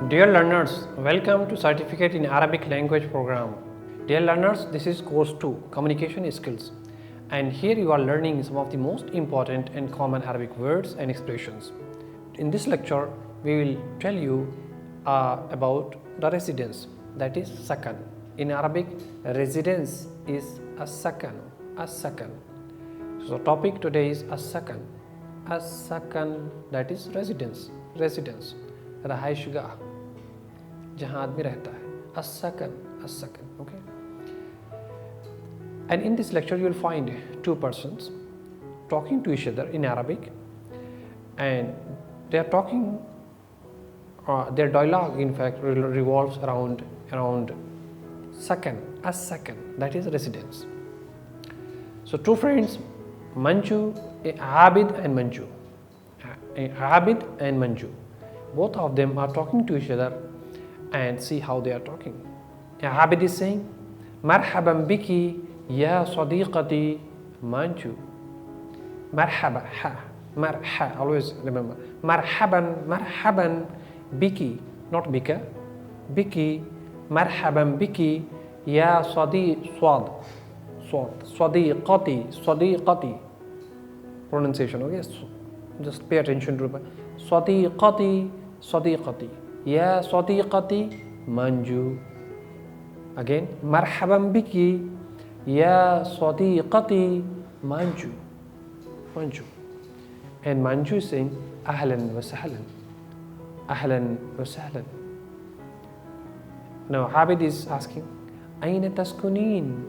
Dear learners, welcome to Certificate in Arabic Language program. Dear learners, this is course 2, Communication Skills, and here you are learning some of the most important and common Arabic words and expressions. In this lecture, we will tell you about the residence, that is sakan. In Arabic, residence is as-sakan. So the topic today is as-sakan. As-sakan, that is residence. रहाइशगाह जहाँ आदमी रहता है, as-sakan, okay. And in this lecture you will find two persons talking to each other in Arabic, and they are talking, their dialogue in fact revolves around sakan, as-sakan, that is residence. So two friends, Abid and Manju, both of them are talking to each other, and see how they are talking. Abid is saying, Marhaban biki ya sadiqati Manju. Marhaba, always remember. Marhaban biki, not bika, biki, marhaban biki ya sadiqati. Pronunciation, okay? Just pay attention to it. Sadiqati, ya sadiqati Manju. Again, marhaban biki ya sadiqati Manju. And Manju is saying ahlan wa sahlan. Now Abid is asking, aina taskunin,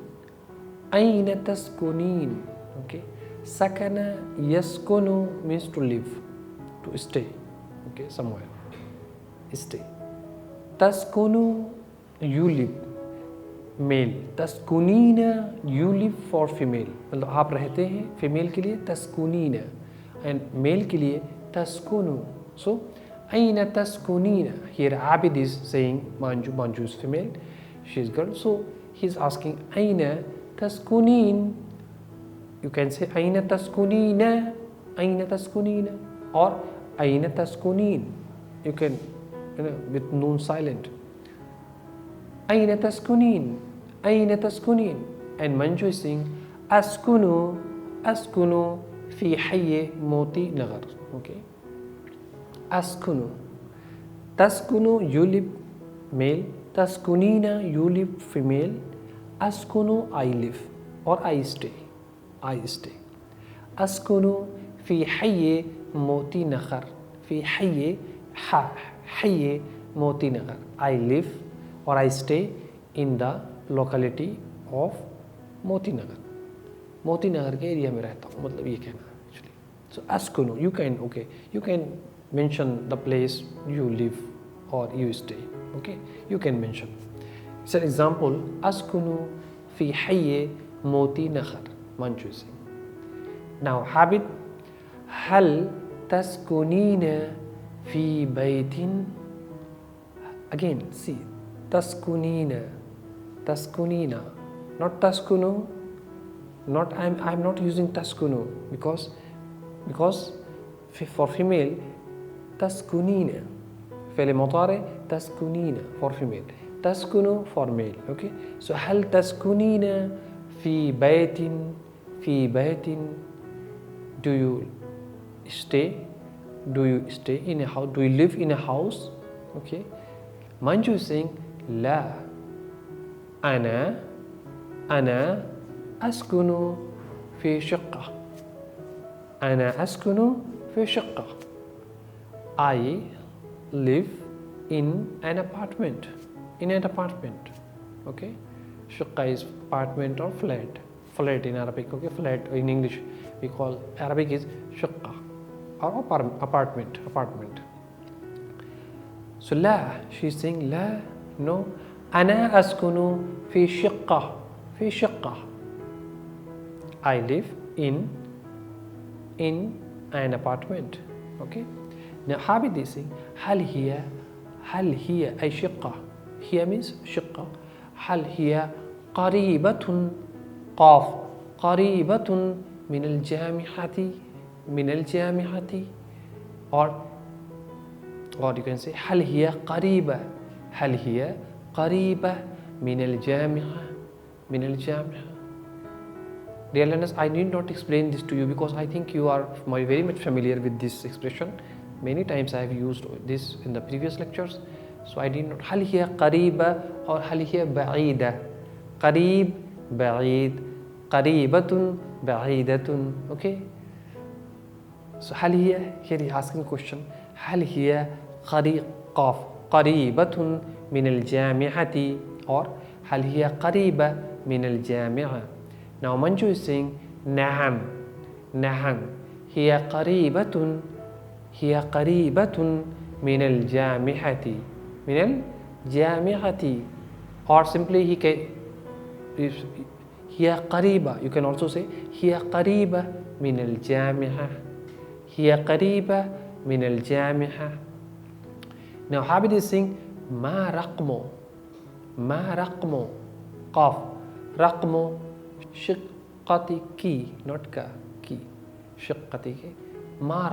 okay. Sakana yaskunu means to live, to stay, okay, somewhere, stay. Taskunu, you live, male. Taskunina, you live for female. मतलब आप रहते हैं female के लिए taskunina, and male के लिए taskunu. So aina taskunina, here Abid is saying Manju is female, she is girl, so he is asking aina taskunin. You can say aina taskunina, or aina taskunin. You can, with noon silent. Aina taskunin. And Manju is saying askunu fi hayy moti nagar. Okay. Askunu. Taskunu, you live, male. Taskunina, you live, female. Askunu, I live, or I stay. Askunu fi hayy moti nagar. Fi hayy moti nagar. I live or I stay in the locality of Moti Nagar. Moti Nagar के area में रहता हूँ, मतलब ये कहना actually. So askunu, you can mention the place you live or you stay, okay. You can mention. It's an example. Askunu fi hayy Moti Nagar. Manju is saying. Now Abid, hal taskunina fi baytin. Again, see, taskunina, not taskunu. Not I'm not using taskunu because for female taskunina, فعل مضارع taskunina for female, taskunu for male, okay. So hal taskunina fi baytin. Do you stay in a house? Do you live in a house? Okay. Manju is saying la, ana askunu fi shaqqa. I live in an apartment. Okay. Shaqqa is apartment or flat in Arabic, okay. Flat in English we call, Arabic is shaqqa or apartment. So la, she is saying la, no. Ana askunu fi shaqqa. I live in an apartment, okay. Now Abid is saying hal hiya ay shaqqa. Hiya means shaqqa. Hal hiya qaribatun, qaf قريبة من الجامعة من الجامعة or you can say هل هي قريبة هل هي قريبة من الجامعة من الجامعة. Dear learners, I need not explain this to you because I think you are very much familiar with this expression. Many times I have used this in the previous lectures. So I did not. هل هي قريبة or هل هي بعيدة. قريب بعيد قريبة بعيدة. Okay. So هل هي, here he asking question, هل هي قريبة من الجامعة or هل هي قريبة من الجامعة. Now Manju is saying نعم نعم هي قريبة من الجامعة من الجامعة or simply هي قريبة. You can also say هي قريبة من الجامعة هي قريبة من الجامعة. Now Habib is saying ما رقم قاف رقم شقتك not كي شقتك ما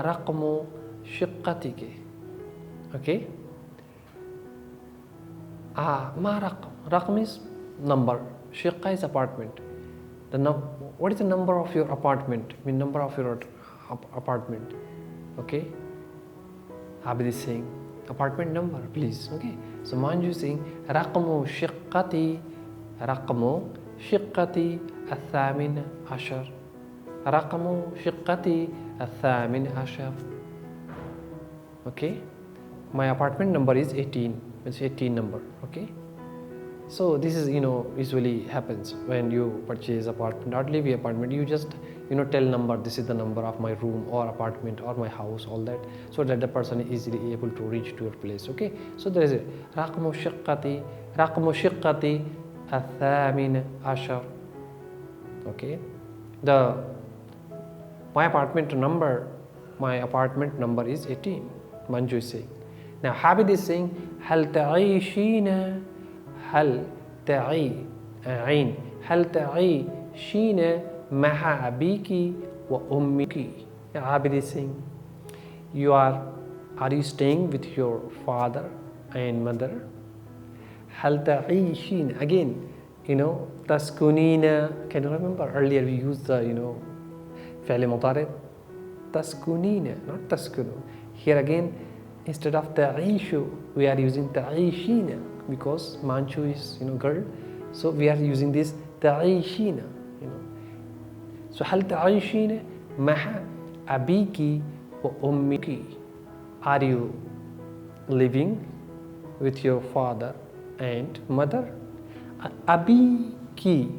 رقم شقتك. Okay. ما رقم is number, شقة is apartment. What is the number of your apartment? I mean number of your apartment. Okay. Abid is saying apartment number please. Okay. So Manju is saying رقم شقتي الثامن عشر رقم شقتي الثامن عشر. Okay. My apartment number is 18. It's 18 number. Okay. So this is usually happens when you purchase apartment or live in apartment. You just tell number, this is the number of my room or apartment or my house, all that, so that the person is easily able to reach to your place. Okay. So there is a رقم شقتي الثامن عشر. Okay. My apartment number is 18. Manju is saying. Now Habib is saying هل تعيشين مع أبيك وأمك. Habib is saying are you staying with your father and mother. هل تعيشين again تسكنين. Can you remember earlier we used the فعل مضارع تسكنين not تسكنوا. Here again instead of تعيشوا we are using تعيشين because Manchu is girl, so we are using this تعيشين. So هل تعيشين مع أبيك وأمك. Are you living with your father and mother. Abiki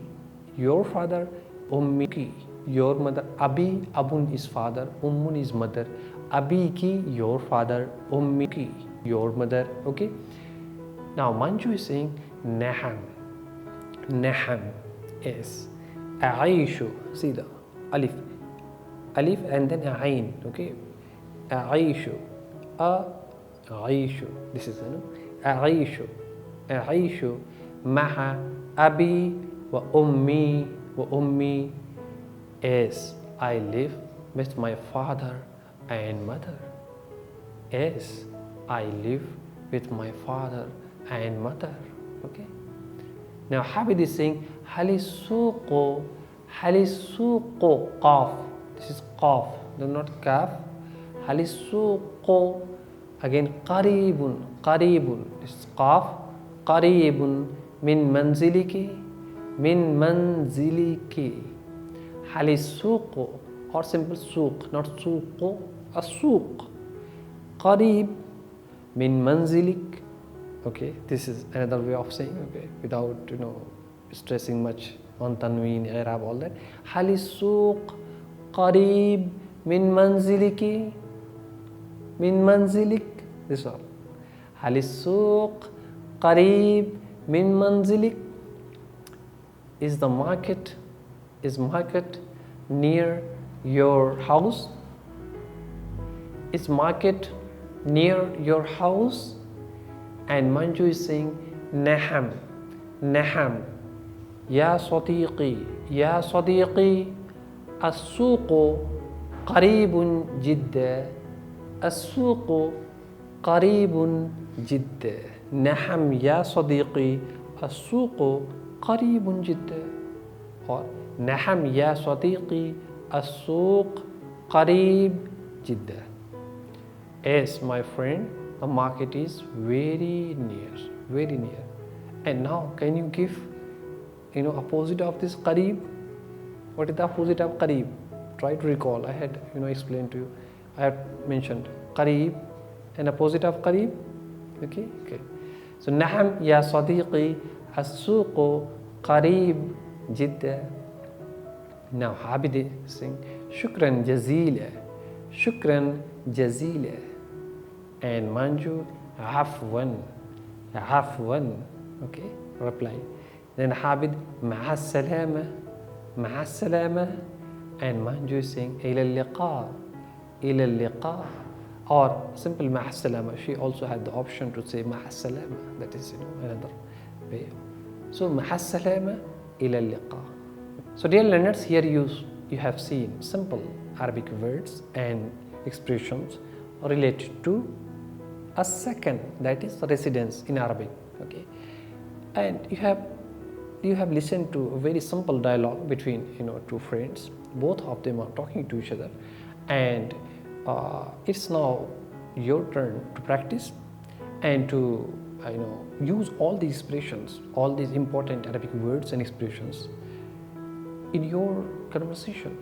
your father, ummiki your mother. Abi abun is father, ummun is mother. Abiki your father, ummiki your mother. Okay. Now Manju is saying naham. Naham is Aishu. See the alif and then ain. Okay. Aishu. Aishu. This is Aishu. Aishu maha abi wa ummi is I live with my father and mother. Is I live with my father and mother. Okay. Now Habib is saying halisuqo qaf. This is qaf, not kaf. Halisuqo again qaribun. This is qaf. Qaribun min manziliki. Halisuqo or simple suq, not suqo, a suq. Qarib min manzilik. Okay, this is another way of saying, okay, without stressing much on tanween, i'rab, all that. Halisuq qarib min manzilik. This all. Halisuq qarib min manzilik is the market. Is market near your house? Is market near your house? And Manju is saying naham. يا صديقي يا صديقي السوق قريب جدا السوق قريب جدا نعم يا صديقي السوق قريب جدا और نعم يا صديقي السوق قريب جدا. Yes, my friend, the market is very near, very near. And now, can you give, opposite of this qareeb? What is the opposite of qareeb? Try to recall. I had, explained to you. I have mentioned qareeb and opposite of qareeb. Okay. So, نعم يا صديقي السوق قريب جدا. Now, Habib sing شكرا جزيلا شكرا جزيلا. And Manju عفوا عفوا. Okay, reply. Then Habib مع السلامة مع السلامة. And Manju is saying إلى اللقاء إلى اللقاء. Or simple مع السلامة. She also had the option to say مع السلامة. That is another way. So مع السلامة إلى اللقاء. So dear learners, here you have seen simple Arabic words and expressions related to a second, that is residence in Arabic. Okay, and you have listened to a very simple dialogue between two friends. Both of them are talking to each other, and it's now your turn to practice and to use all these expressions, all these important Arabic words and expressions in your conversation.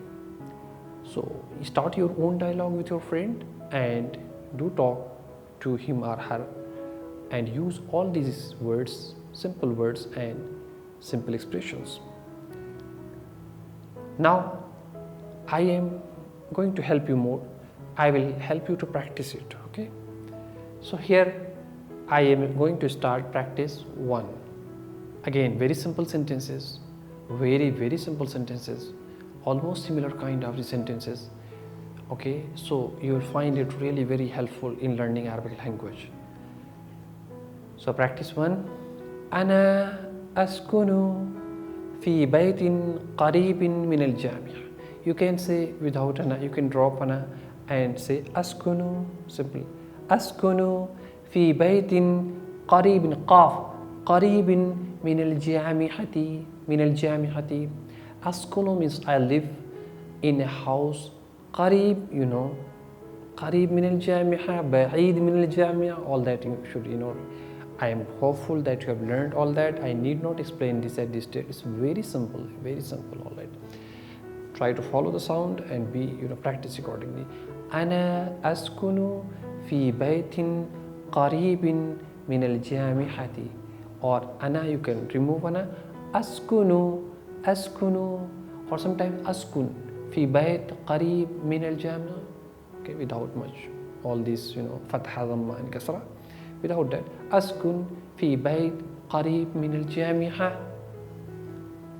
So start your own dialogue with your friend and do talk to him or her and use all these words, simple words and simple expressions. Now I am going to help you more. I will help you to practice it. Okay. So here I am going to start practice 1. Again, very simple sentences, very simple sentences, almost similar kind of the sentences. Okay, so you will find it really very helpful in learning Arabic language. So practice 1. أنا أسكن في بيت قريب من الجامعة. You can say without أنا, you can drop أنا and say أسكن, simple. أسكن في بيت قريب قاف قريب من الجامعة من الجامعة. أسكن means I live in a house. قريب, قريب من الجامعة, بعيد من الجامعة, all that you should I am hopeful that you have learned all that. I need not explain this at this stage. It's very simple, all right. Try to follow the sound and be practice accordingly. أنا أسكن في بيت قريب من الجامعة. Or أنا, you can remove أنا. أسكن or sometimes أسكن في بيت قريب من الجامعة. Okay, without much all these فتحة ضمة and كسرة. Without that, أسكن في بيت قريب من الجامعة.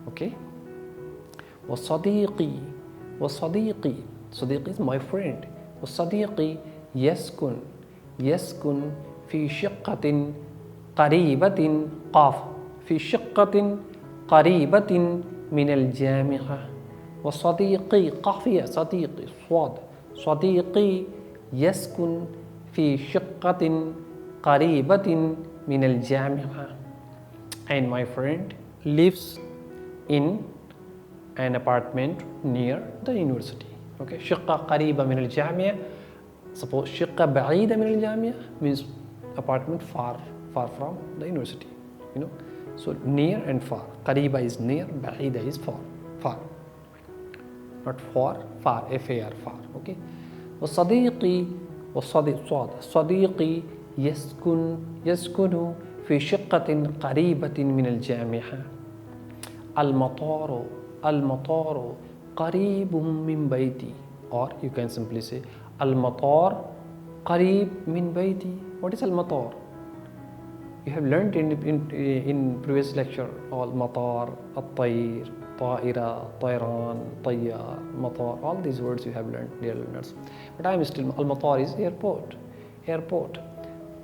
Okay. وصديقي صديقي is my friend. وصديقي يسكن في شقة قريبة قاف في شقة قريبة من الجامعة. وصديقي قافية صديقي صاد صديقي يسكن في شقة قريبة من الجامعة. And my friend lives in an apartment near the university. Okay, شقة قريبة من الجامعة. Suppose شقة بعيدة من الجامعة means apartment far from the university. So near and far. قريبة is near, بعيدة is far. Not far, F-A-R, far. Okay. وصديقي صديقي يسكن في شقة قريبة من الجامعة. المطار قريب من بيتي. Or you can simply say المطار قريب من بيتي. What is المطار? You have learned in previous lecture all مطار, الطير, طائرة, طيران, طيار, مطار. All these words you have learned, dear learners. But I am still, المطار is airport.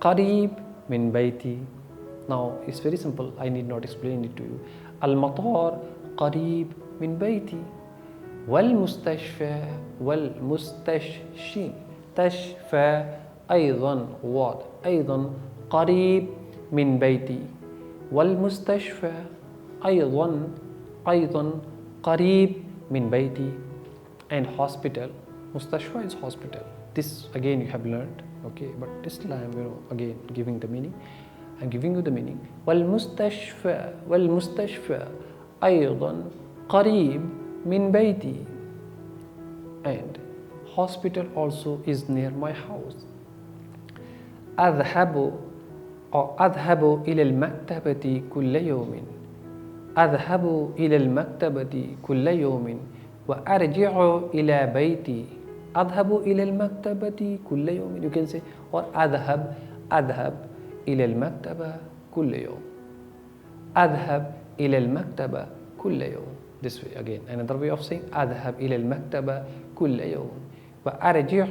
قريب من بيتي. Now it's very simple. I need not explain it to you. المطار قريب من بيتي. والمستشفى والمستشفى تشفى أيضا أيضا قريب من بيتي. والمستشفى أيضا قريب من بيتي. And hospital, مستشفى is hospital. This again you have learned, okay, but this time again giving the meaning. I'm giving you the meaning. والمستشفى أيضا قريب من بيتي. And hospital also is near my house. أذهب إلى المكتبة كل يوم. أذهب إلى المكتبة كل يوم وأرجع إلى بيتي. أذهب إلى المكتبة كل يوم. You can say or أذهب إلى المكتبة كل يوم. أذهب إلى المكتبة كل يوم. This way again another way of saying أذهب إلى المكتبة كل يوم وأرجع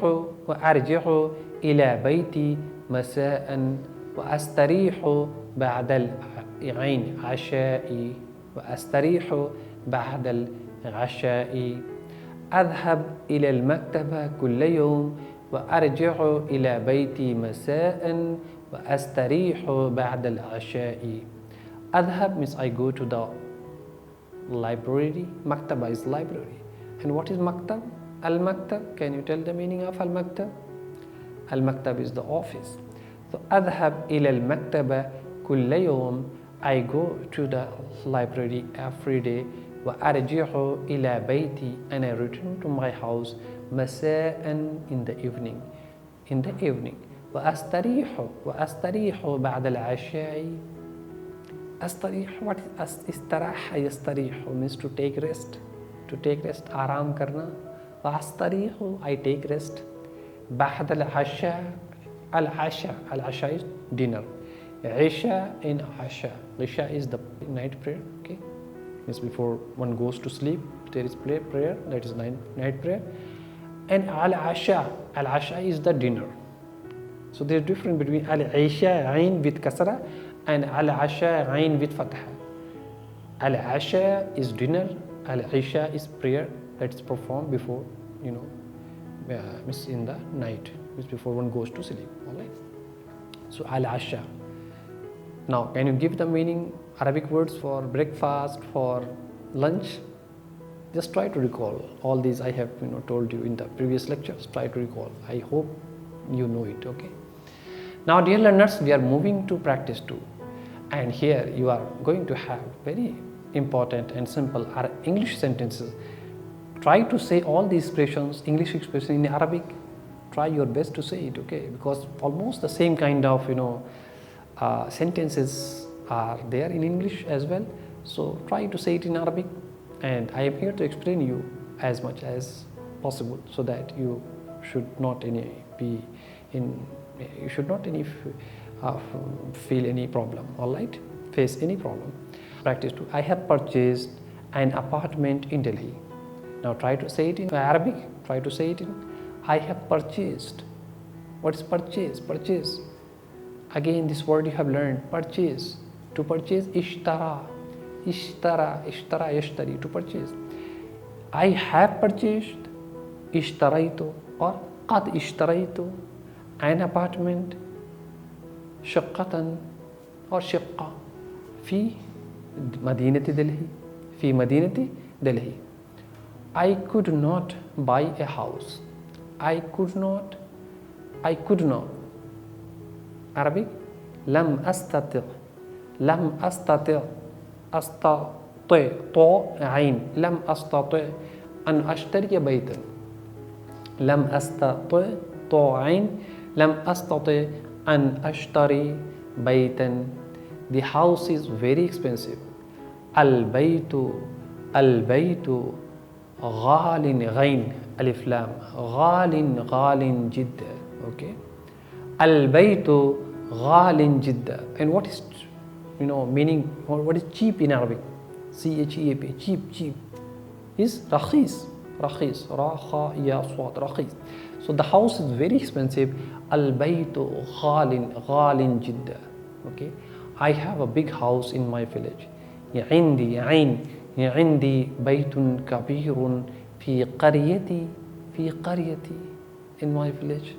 إلى بيتي مساء وأستريح بعد العشاء. وأستريح بعد العشاء. أذهب إلى المكتبة كل يوم وأرجع إلى بيتي مساء وأستريح بعد العشاء. أذهب means I go to the library. Maktaba is library. And what is maktab? Al-maktab, can you tell the meaning of al-maktab? Al-maktab is the office. So أذهب إلى المكتبة كل يوم, I go to the library every day. وأرجع إلى بيتي, and I return to my house مساء in the evening. In the evening. وأستريح بعد العشاء. أستريح, what is استراح يستريح means to take rest. To take rest, आराम करना. وأستريح, I take rest. بعد العشاء. العشاء is dinner. عشاء in عشاء. Isha is the night prayer, okay? Means before one goes to sleep, there is prayer, that is night prayer. And al-asha is the dinner. So there is difference between al-isha ayn with kasra and al-asha ayn with fatha. Al-asha is dinner, al-isha is prayer that is performed before, means in the night, means before one goes to sleep. Alright. So al-asha. Now, can you give the meaning, Arabic words for breakfast, for lunch? Just try to recall all these I have told you in the previous lectures. Try to recall. I hope you know it, okay? Now, dear learners, we are moving to practice 2. And here you are going to have very important and simple English sentences. Try to say all these expressions, English expressions in Arabic. Try your best to say it, okay? Because almost the same kind of, sentences are there in English as well. So try to say it in Arabic, and I am here to explain you as much as possible so that you should not feel any problem, alright? Face any problem. Practice 2. I have purchased an apartment in Delhi. Now try to say it in Arabic. Try to say it in I have purchased. What is purchase? Purchase. Again, this word you have learned, purchase. To purchase, ishtara, yashtari, to purchase. I have purchased, ishtaraitu, or qad ishtaraitu, an apartment, shaqqatan, or shaqqa, fi madinati Delhi. I could not buy a house. I could not. Arabic, lam astati', عين لم أستطع أن أشتري بيتا. لم أستطع أن أشتري بيتا. The house is very expensive. البيت غال, غين ألف لام, غال جدا. Okay. البيت غال جدا. And what is meaning, what is cheap in Arabic? CHEAP, cheap is rakhis, ra kha ya swat, rakhis. So the house is very expensive. Al-baytu ghalin jidda. Okay, I have a big house in my village. عندي عين عندي بيت كبير في قريتي في قريتي in my village.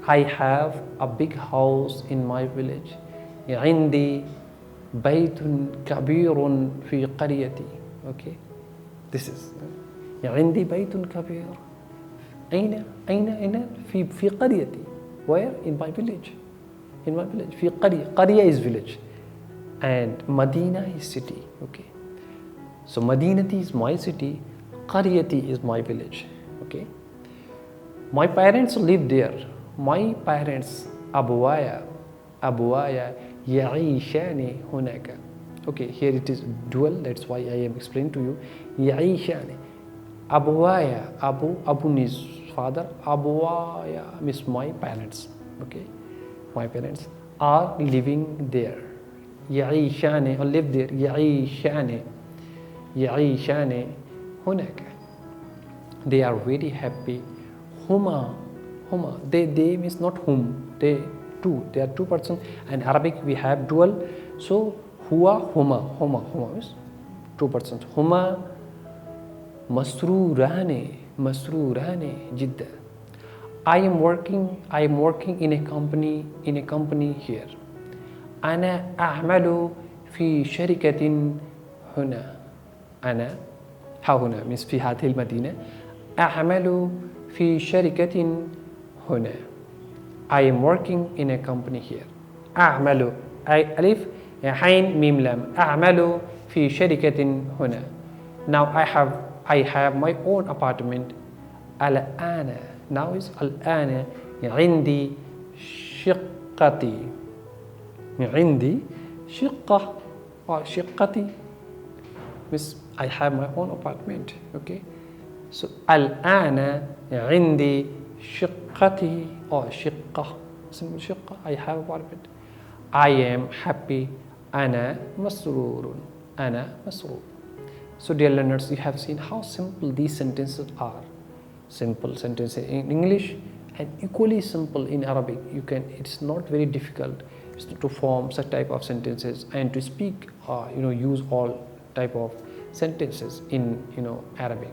I have a big house in my village. عندي بيت كبير في قريتي. Okay, this is عندي بيت كبير. أين في قريتي. Where? In my village. In my village. في قرية is village and Medina is city. Okay, so Madinati is my city, قريتي is my village. Okay, my parents live there. My parents أبوايا يعيشان هناك. Okay, here it is dual, that's why I am explaining to you. يعيشان أبوايا, Abu means father, أبوايا means my parents. Okay, my parents are living there. يعيشان or live there. يعيشان هناك. They are very happy. هما they means not whom, they are two persons, and Arabic we have dual, so huma means two persons. هما مسروران جدا. I am working in a company here. أنا أعمل في شركة هنا. أنا ها هنا means في هذه المدينة. أعمل في شركة هنا. I am working in a company here. أعمل ألف عين ميم لام. أعمل في شركة هنا. Now I have my own apartment. الآن now is الآن عندي شقتي. عندي شقة or شقتي means I have my own apartment. Okay, so الآن عندي شقتي or شقة, simple شقة, I have apartment. I am happy. أنا مسرور. So dear learners, you have seen how simple these sentences are. Simple sentences in English and equally simple in Arabic. It's not very difficult to form such type of sentences and to speak use all type of sentences in Arabic.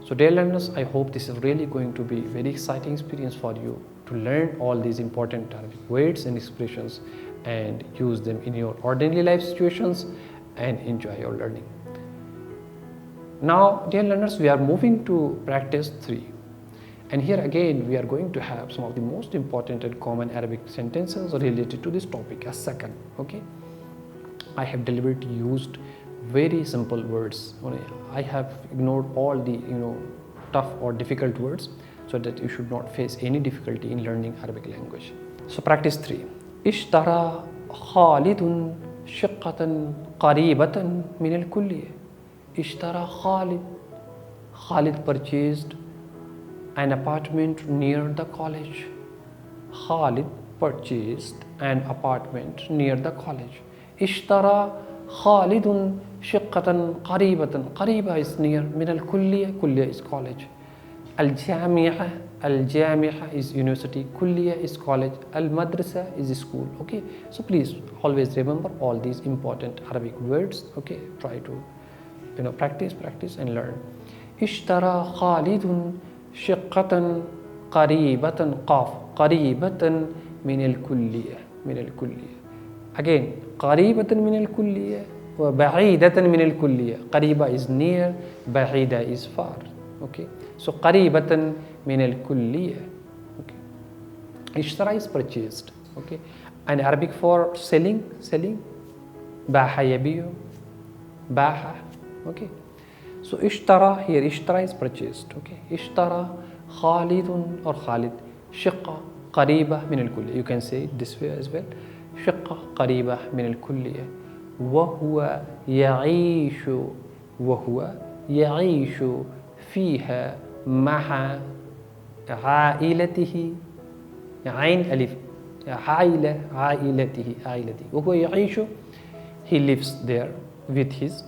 So dear learners, I hope this is really going to be very exciting experience for you to learn all these important Arabic words and expressions and use them in your ordinary life situations and enjoy your learning. Now dear learners, we are moving to practice 3, and here again we are going to have some of the most important and common Arabic sentences related to this topic as second. Okay, I have deliberately used very simple words. I have ignored all the tough or difficult words so that you should not face any difficulty in learning Arabic language. So practice 3. اشترى خالد شقة قريبة من الكلية. اشترى Khalid purchased an apartment near the college. Khalid purchased an apartment near the college. اشترى خالد شقة قريبة is near. من الكلية, كلية is college. الجامعة is university, كلية is college, المدرسة is school. Okay, so please always remember all these important Arabic words. Okay, try to practice and learn. اشترى خالد شقة قريبة قريبة من الكلية. Again, قريبة من الكلية وبعيدة من الكلية. قريبة is near, بعيدة is far. Okay, so قريبة من الكلية. Okay, اشترى is purchased. Okay, and Arabic for selling باح يبيع, باح. Okay, so اشترى here, اشترى is purchased. Okay, اشترى خالد or Khalid شقة قريبة من الكلية. You can say it this way as well. شقة قريبة من الكلية. وهو يعيش فيها مع عائلته. عين ألف عائلته. وهو يعيش, he lives there with his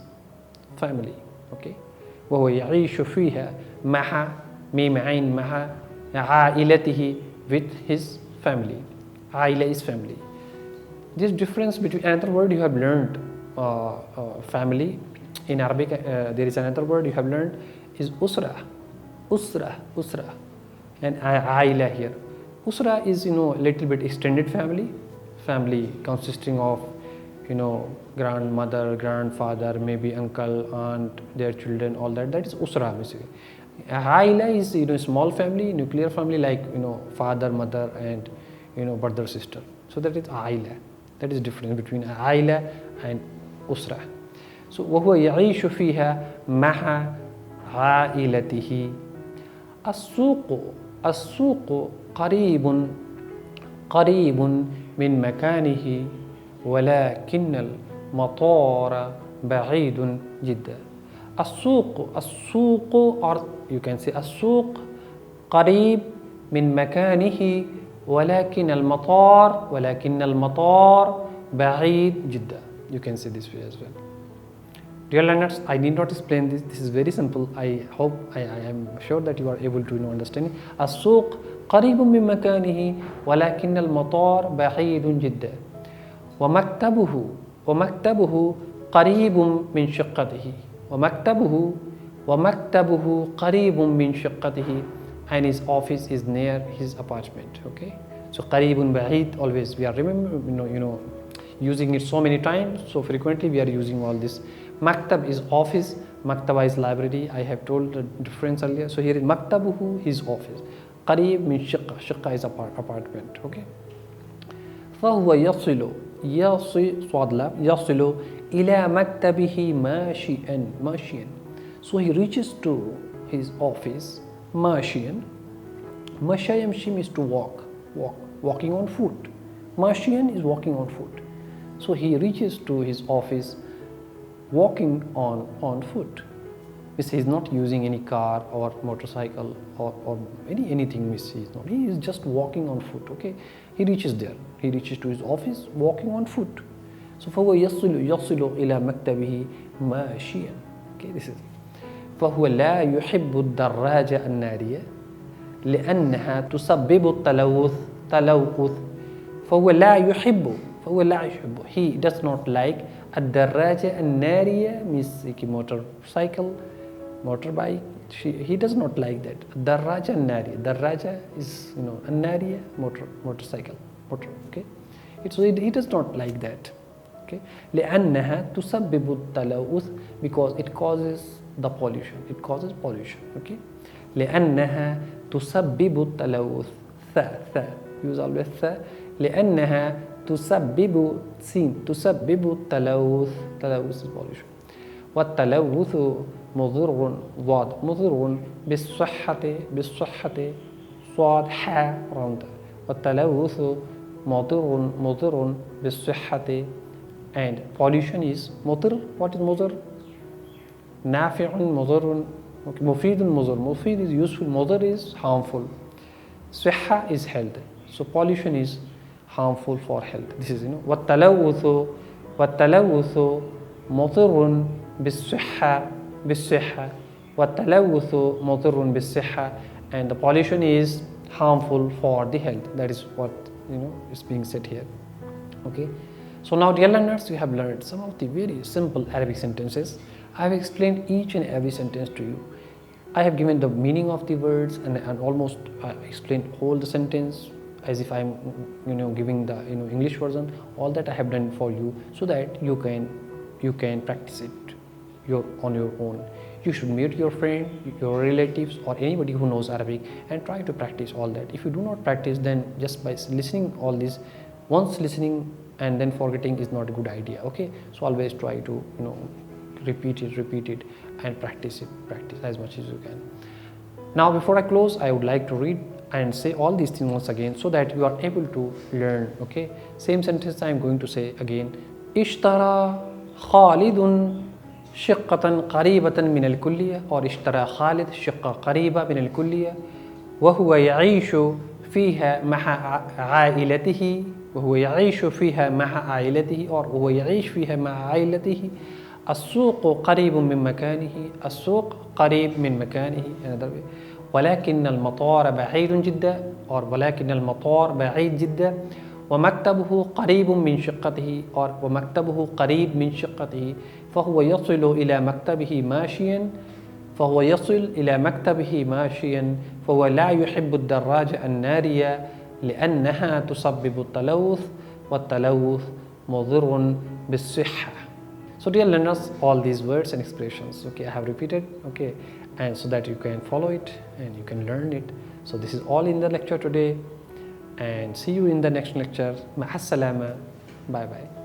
family. Okay, وهو يعيش فيها مع ميم عين مع عائلته with his family. عائلة is family. This difference between another word you have learned family. In Arabic, there is another word you have learned is usra, usra, and aila here. Usra is a little bit extended family consisting of grandmother, grandfather, maybe uncle, aunt, their children, all that. That is usra basically. Aila is small family, nuclear family, like father, mother, and brother, sister. So that is aila. That is difference between aila and usra. So وهو يعيش فيها مع عائلته. السوق قريب من مكانه ولكن المطار بعيد جدا. السوق or you can say السوق قريب من مكانه ولكن المطار بعيد جدا. You can say this way as well. Dear learners, I need not explain this. This is very simple. I hope I am sure that you are able to understand. السوق قريب من مكانه ولكن المطار بعيد جدا. ومكتبه قريب من شقته. ومكتبه قريب من شقته, and his office is near his apartment. Okay, so قريب بعيد, always we are remember using it so many times, so frequently we are using all this. Maktab is office, maktaba is library. I have told the difference earlier. So here is maktabuhu, his office. قريب من شقة is apartment. Okay, فهو يصل إلى مكتبه ماشيا. So he reaches to his office ماشيا. مشي means to walking on foot. Mashian is walking on foot. So he reaches to his office walking on foot. Means he is not using any car or motorcycle or anything. He is just walking on foot. Okay, he reaches there. He reaches to his office walking on foot. So فهو يصل إلى مكتبه ماشيا. Okay, this is. فهو لا يحب الدراجة النارية لأنها تسبب التلوث. فهو لا يحب. He does not like الدراجة النارية means motorbike. He does not like that. الدراجة النارية. Daraja is النارية motorcycle. Okay. So he does not like that. Okay. لأنها تسبب التلوث, because it causes the pollution. It causes pollution. Okay. لأنها تسبب التلوث. Use always لأنها تسبب التلوث. تلوث is pollution. والتلوث مضر بالصحة صاد حا round. والتلوث مضر بالصحة, and pollution is مضر. What is مضر? نافع مضر. مفيد مضر. مفيد is useful. مضر is harmful. صحة is health. So pollution is harmful for health. This is والتلوث مضر بالصحة. والتلوث مضر بالصحة, and the pollution is harmful for the health. That is what is being said here. Okay, so now dear learners, you have learned some of the very simple Arabic sentences. I have explained each and every sentence to you. I have given the meaning of the words and almost explained all the sentence as if I am giving the English version. All that I have done for you so that you can practice it on your own. You should meet your friend, your relatives, or anybody who knows Arabic and try to practice all that. If you do not practice, then just by listening all this, once listening and then forgetting is not a good idea. Okay, so always try to repeat it and practice as much as you can. Now before I close, I would like to read and say all these things once again so that you are able to learn. Okay, same sentence I am going to say again. اشترى خالد شقة قريبة من الكلية, or اشترى خالد شقة قريبة من الكلية وهو يعيش فيها مع عائلته. وهو يعيش فيها مع عائلته, or وهو يعيش فيها مع عائلته. السوق قريب من مكانه. السوق قريب من مكانه. ولكن المطار بعيد جدا, or ولكن المطار بعيد جدا. ومكتبه قريب من شقته or ومكتبه قريب من شقته فهو يصل إلى مكتبه ماشيا فهو يصل إلى مكتبه ماشيا فهو لا يحب الدراجة النارية لأنها تسبب التلوث والتلوث مضر بالصحة. So dear learners, all these words and expressions, okay, I have repeated, okay, and so that you can follow it and you can learn it. So this is all in the lecture today, and see you in the next lecture. Ma'as salama. Bye bye.